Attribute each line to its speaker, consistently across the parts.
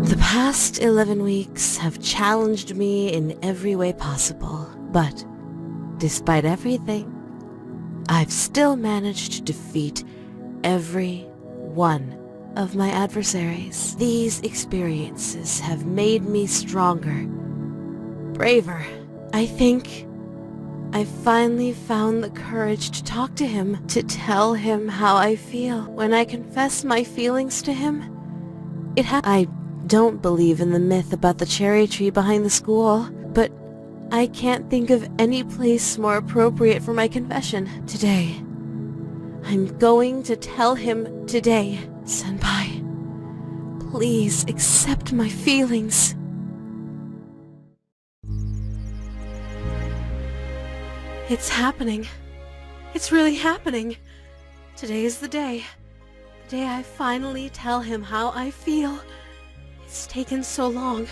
Speaker 1: The past 11 weeks have challenged me in every way possible, but despite everything, I've still managed to defeat every one of my adversaries. These experiences have made me stronger, braver. I think I finally found the courage to talk to him, to tell him how I feel. When I confess my feelings to him, I don't believe in the myth about the cherry tree behind the school, but I can't think of any place more appropriate for my confession. Today, I'm going to tell him today. Senpai, please accept my feelings. It's happening. It's really happening. Today is the day. The day I finally tell him how I feel. It's taken so long,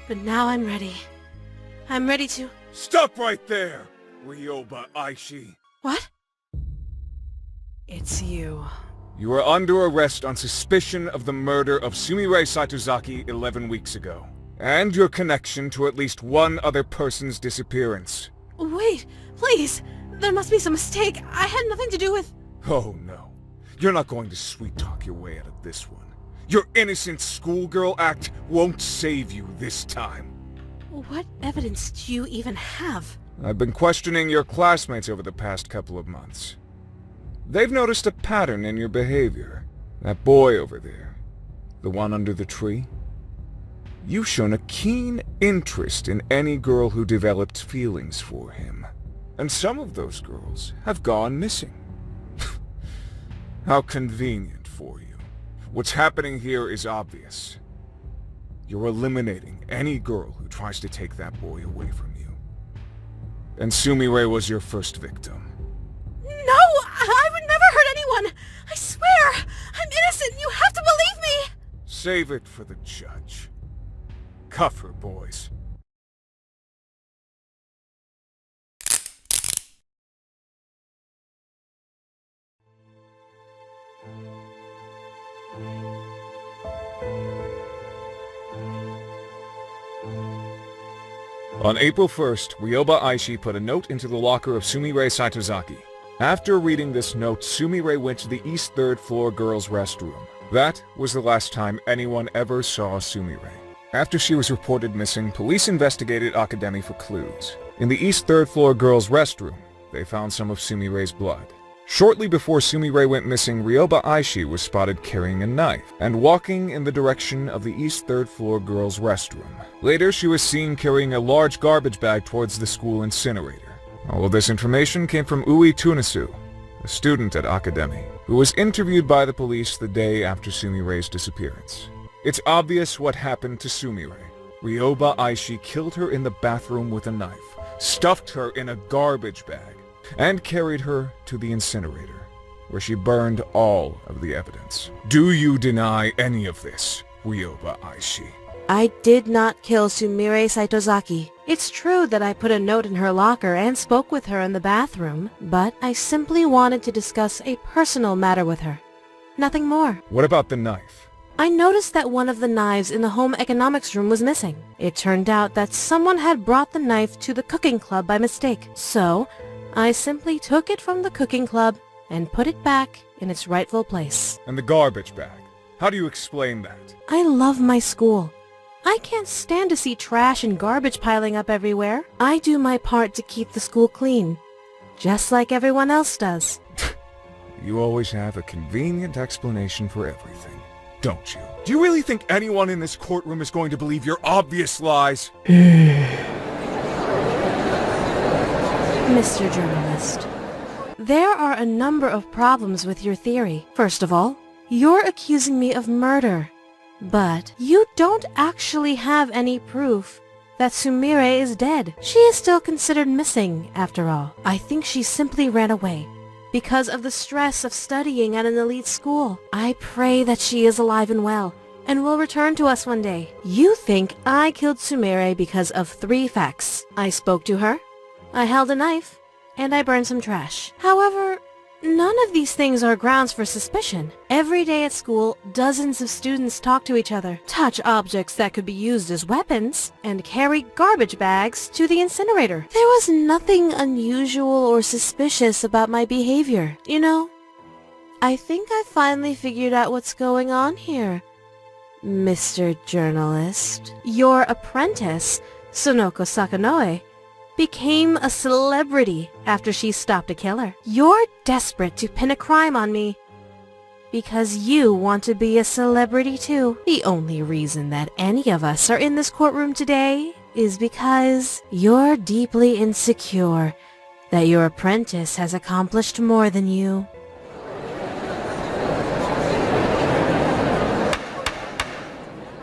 Speaker 1: but now I'm ready. I'm ready to...
Speaker 2: Stop right there, Ryoba Aishi.
Speaker 1: What? It's you.
Speaker 2: You are under arrest on suspicion of the murder of Sumire Saitozaki 11 weeks ago, and your connection to at least one other person's disappearance.
Speaker 1: Wait, please! There must be some mistake. I had nothing to do with...
Speaker 2: Oh no. You're not going to sweet-talk your way out of this one. Your innocent schoolgirl act won't save you this time.
Speaker 1: What evidence do you even have?
Speaker 2: I've been questioning your classmates over the past couple of months. They've noticed a pattern in your behavior. That boy over there, the one under the tree. You've shown a keen interest in any girl who developed feelings for him. And some of those girls have gone missing. How convenient for you. What's happening here is obvious. You're eliminating any girl who tries to take that boy away from you. And Sumire was your first victim.
Speaker 1: No! I would never hurt anyone! I swear! I'm innocent! You have to believe me!
Speaker 2: Save it for the judge. Cuff her, boys. On April 1st, Ryoba Aishi put a note into the locker of Sumire Saitozaki. After reading this note, Sumire went to the East 3rd floor girls' restroom. That was the last time anyone ever saw Sumire. After she was reported missing, police investigated Academy for clues. In the East 3rd floor girls' restroom, they found some of Sumire's blood. Shortly before Sumire went missing, Ryoba Aishi was spotted carrying a knife and walking in the direction of the East 3rd floor girls' restroom. Later, she was seen carrying a large garbage bag towards the school incinerator. All of this information came from Ui Tunisu, a student at Academy, who was interviewed by the police the day after Sumire's disappearance. It's obvious what happened to Sumire. Ryoba Aishi killed her in the bathroom with a knife, stuffed her in a garbage bag, and carried her to the incinerator, where she burned all of the evidence. Do you deny any of this, Ryoba Aishi?
Speaker 1: I did not kill Sumire Saitozaki. It's true that I put a note in her locker and spoke with her in the bathroom, but I simply wanted to discuss a personal matter with her. Nothing more.
Speaker 2: What about the knife?
Speaker 1: I noticed that one of the knives in the home economics room was missing. It turned out that someone had brought the knife to the cooking club by mistake. So, I simply took it from the cooking club and put it back in its rightful place.
Speaker 2: And the garbage bag? How do you explain that?
Speaker 1: I love my school. I can't stand to see trash and garbage piling up everywhere. I do my part to keep the school clean, just like everyone else does.
Speaker 2: You always have a convenient explanation for everything, don't you? Do you really think anyone in this courtroom is going to believe your obvious lies?
Speaker 1: Mr. Journalist, there are a number of problems with your theory. First of all, you're accusing me of murder. But you don't actually have any proof that Sumire is dead. She is still considered missing, after all. I think she simply ran away because of the stress of studying at an elite school. I pray that she is alive and well and will return to us one day. You think I killed Sumire because of 3 facts. I spoke to her, I held a knife, and I burned some trash. However, None of these things are grounds for suspicion. Every day at school, dozens of students talk to each other, touch objects that could be used as weapons, and carry garbage bags to the incinerator. There was nothing unusual or suspicious about my behavior, you know? I think I finally figured out what's going on here, Mr. Journalist. Your apprentice, Sonoko Sakanoe, became a celebrity after she stopped a killer. You're desperate to pin a crime on me because you want to be a celebrity too. The only reason that any of us are in this courtroom today is because you're deeply insecure that your apprentice has accomplished more than you.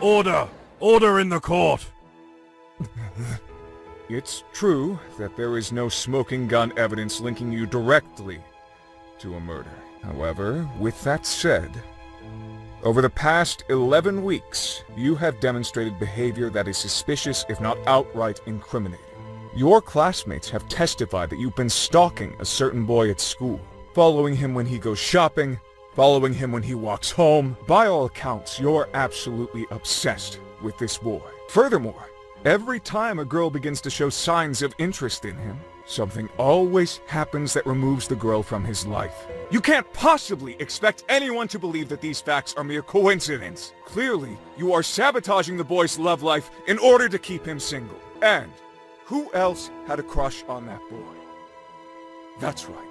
Speaker 3: Order! Order in the court!
Speaker 2: It's true that there is no smoking gun evidence linking you directly to a murder. However, with that said, over the past 11 weeks, you have demonstrated behavior that is suspicious if not outright incriminating. Your classmates have testified that you've been stalking a certain boy at school, following him when he goes shopping, following him when he walks home. By all accounts, you're absolutely obsessed with this boy. Furthermore, every time a girl begins to show signs of interest in him, something always happens that removes the girl from his life. You can't possibly expect anyone to believe that these facts are mere coincidence. Clearly, you are sabotaging the boy's love life in order to keep him single. And who else had a crush on that boy? That's right.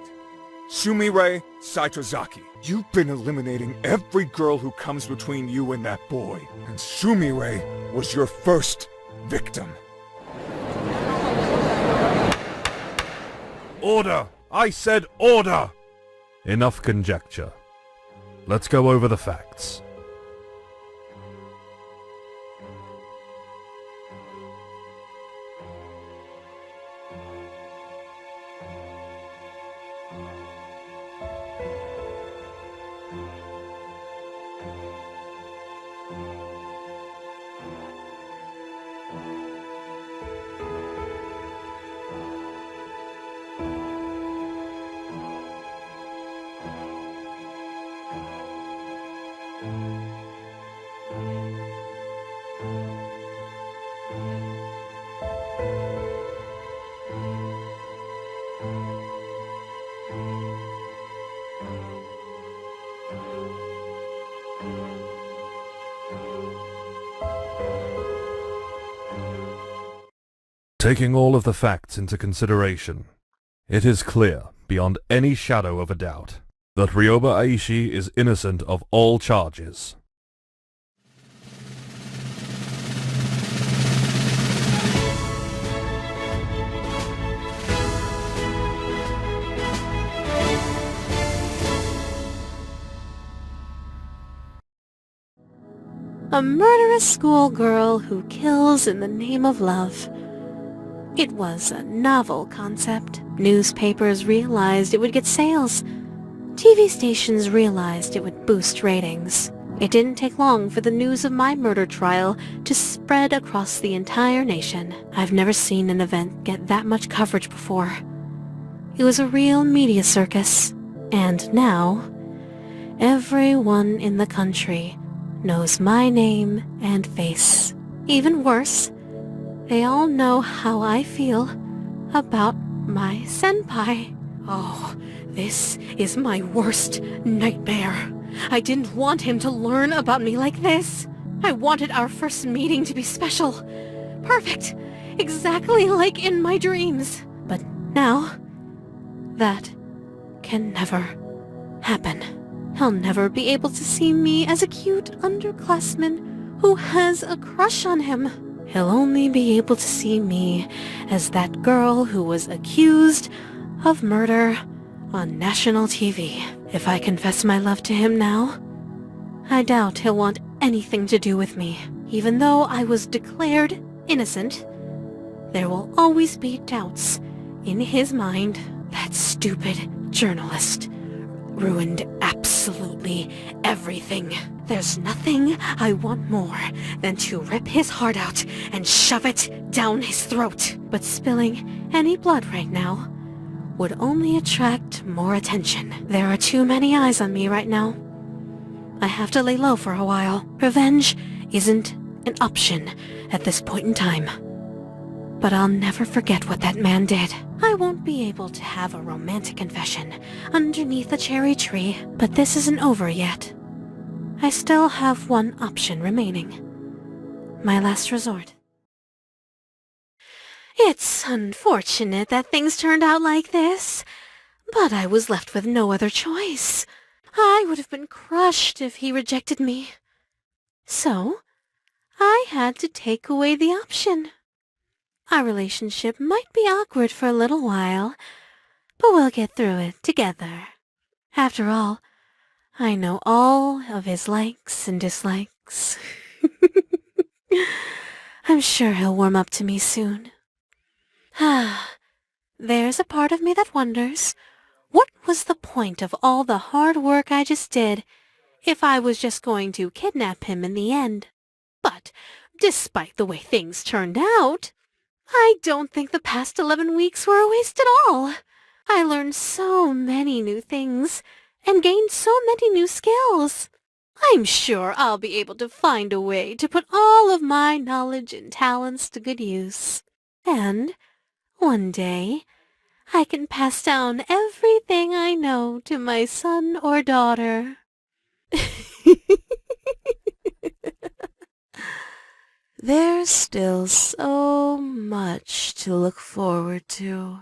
Speaker 2: Sumire Saitozaki. You've been eliminating every girl who comes between you and that boy. And Sumire was your first victim.
Speaker 3: Order! I said order! Enough conjecture. Let's go over the facts. Taking all of the facts into consideration, it is clear, beyond any shadow of a doubt, that Ryoba Aishi is innocent of all charges.
Speaker 1: A murderous schoolgirl who kills in the name of love. It was a novel concept. Newspapers realized it would get sales. TV stations realized it would boost ratings. It didn't take long for the news of my murder trial to spread across the entire nation. I've never seen an event get that much coverage before. It was a real media circus. And now, everyone in the country knows my name and face. Even worse, they all know how I feel about my senpai. Oh, this is my worst nightmare. I didn't want him to learn about me like this. I wanted our first meeting to be special. Perfect. Exactly like in my dreams. But now, that can never happen. He'll never be able to see me as a cute underclassman who has a crush on him. He'll only be able to see me as that girl who was accused of murder on national TV. If I confess my love to him now, I doubt he'll want anything to do with me. Even though I was declared innocent, there will always be doubts in his mind. That stupid journalist ruined absolutely everything. There's nothing I want more than to rip his heart out and shove it down his throat. But spilling any blood right now would only attract more attention. There are too many eyes on me right now. I have to lay low for a while. Revenge isn't an option at this point in time. But I'll never forget what that man did. I won't be able to have a romantic confession underneath a cherry tree, but this isn't over yet. I still have one option remaining. My last resort. It's unfortunate that things turned out like this, but I was left with no other choice. I would have been crushed if he rejected me. So, I had to take away the option. Our relationship might be awkward for a little while, but we'll get through it together. After all, I know all of his likes and dislikes. I'm sure he'll warm up to me soon. There's a part of me that wonders, what was the point of all the hard work I just did if I was just going to kidnap him in the end? But despite the way things turned out, I don't think the past 11 weeks were a waste at all. I learned so many new things and gained so many new skills. I'm sure I'll be able to find a way to put all of my knowledge and talents to good use. And one day, I can pass down everything I know to my son or daughter. There's still so much to look forward to.